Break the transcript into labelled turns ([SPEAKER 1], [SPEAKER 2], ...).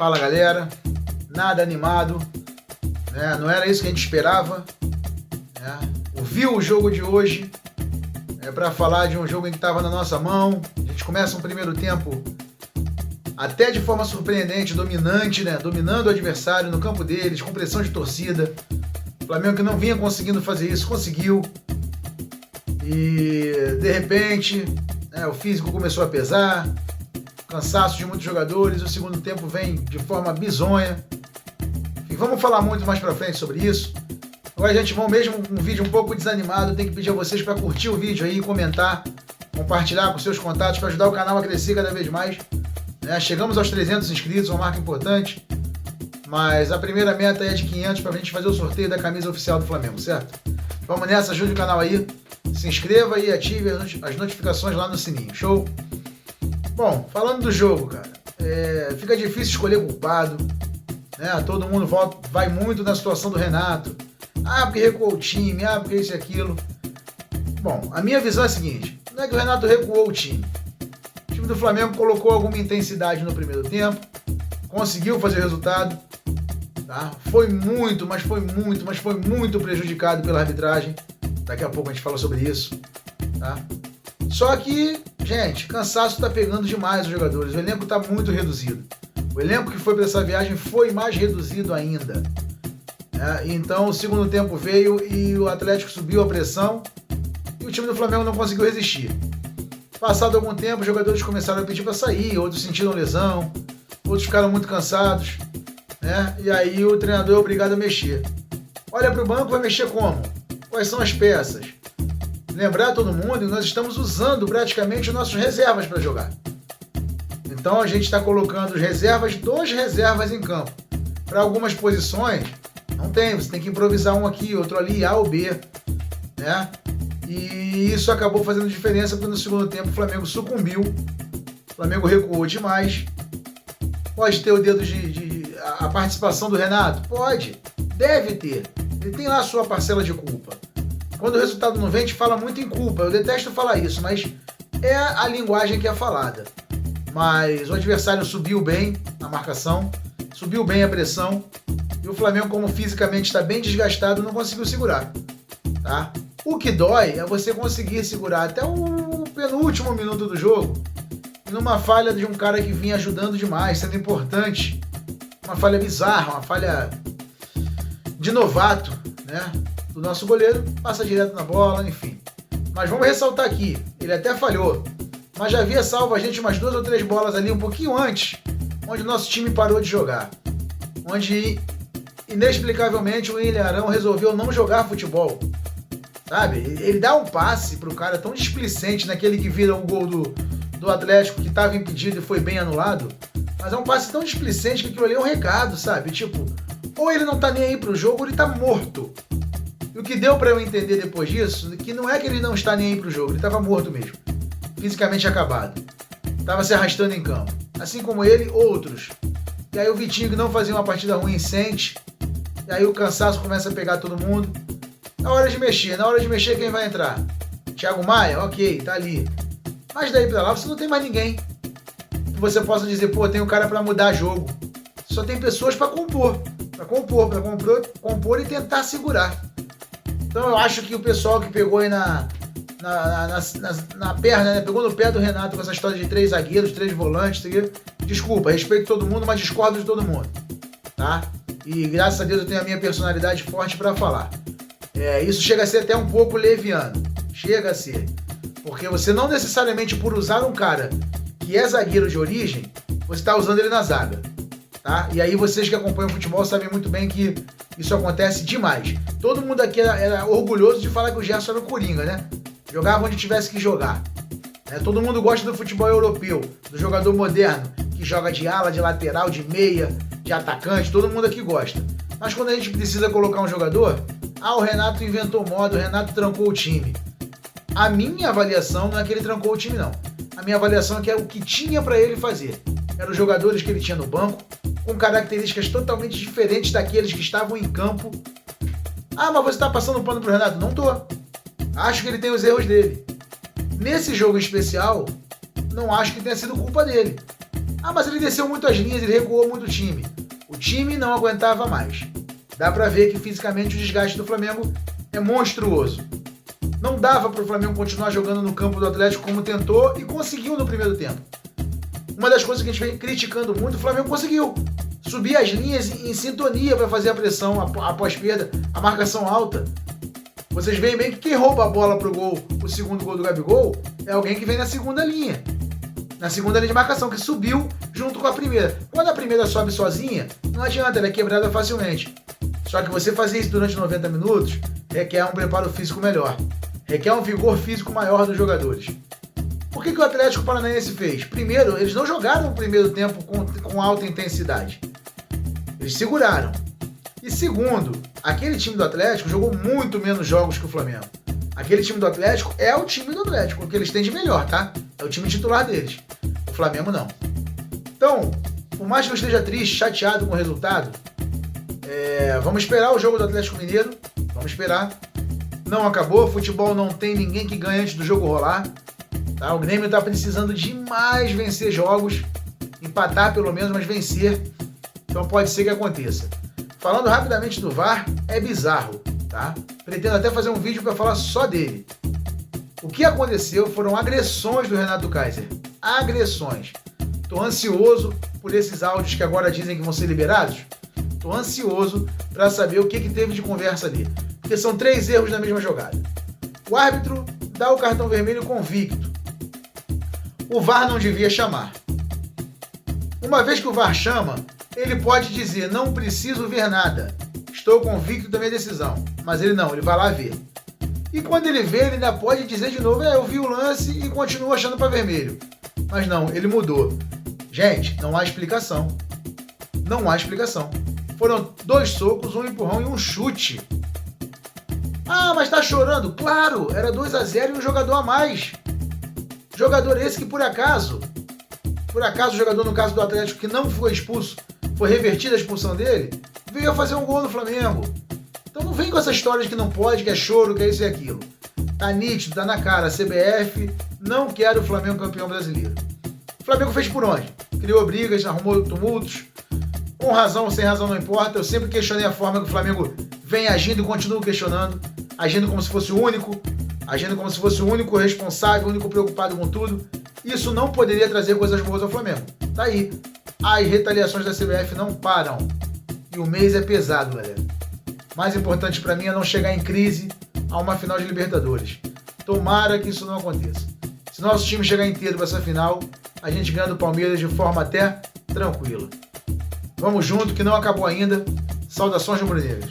[SPEAKER 1] Fala galera, nada animado, né? Não era isso que a gente esperava, né? Ouviu o jogo de hoje, para falar de um jogo em que estava na nossa mão. A gente começa um primeiro tempo até de forma surpreendente, dominante, né? Dominando o adversário no campo deles, com pressão de torcida. O Flamengo que não vinha conseguindo fazer isso, conseguiu. E de repente, o físico começou a pesar, cansaço de muitos jogadores, o segundo tempo vem de forma bizonha. Enfim, vamos falar muito mais pra frente sobre isso. Agora, gente, vamos mesmo um vídeo um pouco desanimado, tem que pedir a vocês para curtir o vídeo aí, comentar, compartilhar com seus contatos para ajudar o canal a crescer cada vez mais. Chegamos aos 300 inscritos, uma marca importante, mas a primeira meta é de 500 para a gente fazer o sorteio da camisa oficial do Flamengo, certo? Vamos nessa, ajude o canal aí, se inscreva e ative as notificações lá no sininho, show? Bom, falando do jogo, cara, fica difícil escolher culpado, né? Todo mundo vai muito na situação do Renato. Porque recuou o time, porque isso e aquilo. Bom, a minha visão é a seguinte: não é que o Renato recuou o time. O time do Flamengo colocou alguma intensidade no primeiro tempo, conseguiu fazer o resultado, tá? Foi muito prejudicado pela arbitragem. Daqui a pouco a gente fala sobre isso, tá? Só que, gente, cansaço tá pegando demais os jogadores. O elenco tá muito reduzido. O elenco que foi para essa viagem foi mais reduzido ainda. Então o segundo tempo veio e o Atlético subiu a pressão e o time do Flamengo não conseguiu resistir. Passado algum tempo, os jogadores começaram a pedir para sair, outros sentiram lesão, outros ficaram muito cansados, né? E aí o treinador é obrigado a mexer. Olha para o banco, vai mexer como? Quais são as peças? Lembrar todo mundo que nós estamos usando praticamente os nossos reservas para jogar. Então a gente está colocando os reservas dos reservas em campo. Para algumas posições, não tem, você tem que improvisar um aqui, outro ali, A ou B, né? E isso acabou fazendo diferença porque no segundo tempo o Flamengo sucumbiu, o Flamengo recuou demais. Pode ter o dedo a participação do Renato? Pode, deve ter. Ele tem lá a sua parcela de culpa. Quando o resultado não vem, a gente fala muito em culpa. Eu detesto falar isso, mas é a linguagem que é falada. Mas o adversário subiu bem a marcação, subiu bem a pressão. E o Flamengo, como fisicamente está bem desgastado, não conseguiu segurar, tá? O que dói é você conseguir segurar até o penúltimo minuto do jogo, numa falha de um cara que vinha ajudando demais, sendo importante. Uma falha bizarra, uma falha de novato, né? Do nosso goleiro, passa direto na bola, enfim. Mas vamos ressaltar aqui, ele até falhou, mas já havia salvo a gente umas 2 ou 3 bolas ali um pouquinho antes, onde o nosso time parou de jogar. Onde inexplicavelmente o William Arão resolveu não jogar futebol, sabe? Ele dá um passe pro cara tão displicente, naquele que vira o gol do Atlético, que estava impedido e foi bem anulado, mas é um passe tão displicente que aquilo ali é um recado, sabe? Tipo, ou ele não tá nem aí pro jogo ou ele tá morto. E o que deu para eu entender depois disso, que não é que ele não está nem aí pro jogo, ele tava morto mesmo, fisicamente acabado, tava se arrastando em campo, assim como ele, outros. E aí o Vitinho, que não fazia uma partida ruim, sente. E aí o cansaço começa a pegar todo mundo. Na hora de mexer, quem vai entrar? Thiago Maia? Ok, tá ali. Mas daí pra lá você não tem mais ninguém que você possa dizer, pô, tem um cara pra mudar jogo. Só tem pessoas pra compor e tentar segurar. Então eu acho que o pessoal que pegou aí na perna, né? Pegou no pé do Renato com essa história de 3 zagueiros, 3 volantes, desculpa, respeito todo mundo, mas discordo de todo mundo, tá? E graças a Deus eu tenho a minha personalidade forte para falar. Isso chega a ser até um pouco leviano, chega a ser, porque você não necessariamente por usar um cara que é zagueiro de origem, você está usando ele na zaga, tá? E aí vocês que acompanham o futebol sabem muito bem que isso acontece demais. Todo mundo aqui era orgulhoso de falar que o Gerson era o Coringa, né? Jogava onde tivesse que jogar. Todo mundo gosta do futebol europeu, do jogador moderno, que joga de ala, de lateral, de meia, de atacante, todo mundo aqui gosta. Mas quando a gente precisa colocar um jogador, o Renato inventou modo, o Renato trancou o time. A minha avaliação não é que ele trancou o time, não. A minha avaliação é que era o que tinha para ele fazer. Eram os jogadores que ele tinha no banco, com características totalmente diferentes daqueles que estavam em campo. Mas você está passando pano pro Renato? Não tô. Acho que ele tem os erros dele. Nesse jogo em especial, não acho que tenha sido culpa dele. Ah, mas ele desceu muito as linhas, ele recuou muito o time. O time não aguentava mais. Dá pra ver que fisicamente o desgaste do Flamengo é monstruoso. Não dava para o Flamengo continuar jogando no campo do Atlético como tentou e conseguiu no primeiro tempo. Uma das coisas que a gente vem criticando muito, o Flamengo conseguiu subir as linhas em sintonia para fazer a pressão após perda, a marcação alta. Vocês veem bem que quem rouba a bola pro gol, o segundo gol do Gabigol, é alguém que vem na segunda linha. Na segunda linha de marcação, que subiu junto com a primeira. Quando a primeira sobe sozinha, não adianta, ela é quebrada facilmente. Só que você fazer isso durante 90 minutos requer um preparo físico melhor. Requer um vigor físico maior dos jogadores. Por que o Atlético Paranaense fez? Primeiro, eles não jogaram o primeiro tempo com alta intensidade. Eles seguraram. E segundo, aquele time do Atlético jogou muito menos jogos que o Flamengo. Aquele time do Atlético é o time do Atlético, o que eles têm de melhor, tá? É o time titular deles. O Flamengo não. Então, por mais que eu esteja triste, chateado com o resultado, vamos esperar o jogo do Atlético Mineiro. Vamos esperar. Não acabou, futebol não tem ninguém que ganhe antes do jogo rolar. Tá? O Grêmio está precisando demais vencer jogos, empatar pelo menos, mas vencer. Então pode ser que aconteça. Falando rapidamente do VAR, é bizarro. Tá? Pretendo até fazer um vídeo para falar só dele. O que aconteceu foram agressões do Renato Kaiser. Agressões. Estou ansioso por esses áudios que agora dizem que vão ser liberados. Estou ansioso para saber o que teve de conversa ali. Porque são 3 erros na mesma jogada. O árbitro dá o cartão vermelho convicto. O VAR não devia chamar. Uma vez que o VAR chama, ele pode dizer, não preciso ver nada. Estou convicto da minha decisão. Mas ele não, ele vai lá ver. E quando ele vê, ele ainda pode dizer de novo, eu vi o lance e continuo achando para vermelho. Mas não, ele mudou. Gente, não há explicação. Não há explicação. Foram 2 socos, um empurrão e um chute. Ah, mas tá chorando? Claro, era 2-0 e um jogador a mais. Jogador esse que por acaso o jogador no caso do Atlético que não foi expulso, foi revertida a expulsão dele, veio a fazer um gol no Flamengo. Então não vem com essa história de que não pode, que é choro, que é isso e aquilo. Tá nítido, tá na cara, a CBF não quer o Flamengo campeão brasileiro. O Flamengo fez por onde? Criou brigas, arrumou tumultos. Com razão ou sem razão não importa, eu sempre questionei a forma que o Flamengo vem agindo e continuo questionando, agindo como se fosse o único, agindo como se fosse o único responsável, o único preocupado com tudo. Isso não poderia trazer coisas boas ao Flamengo. Tá aí. As retaliações da CBF não param. E o mês é pesado, galera. Mais importante para mim é não chegar em crise a uma final de Libertadores. Tomara que isso não aconteça. Se nosso time chegar inteiro para essa final, a gente ganha do Palmeiras de forma até tranquila. Vamos junto, que não acabou ainda. Saudações rubro-negras.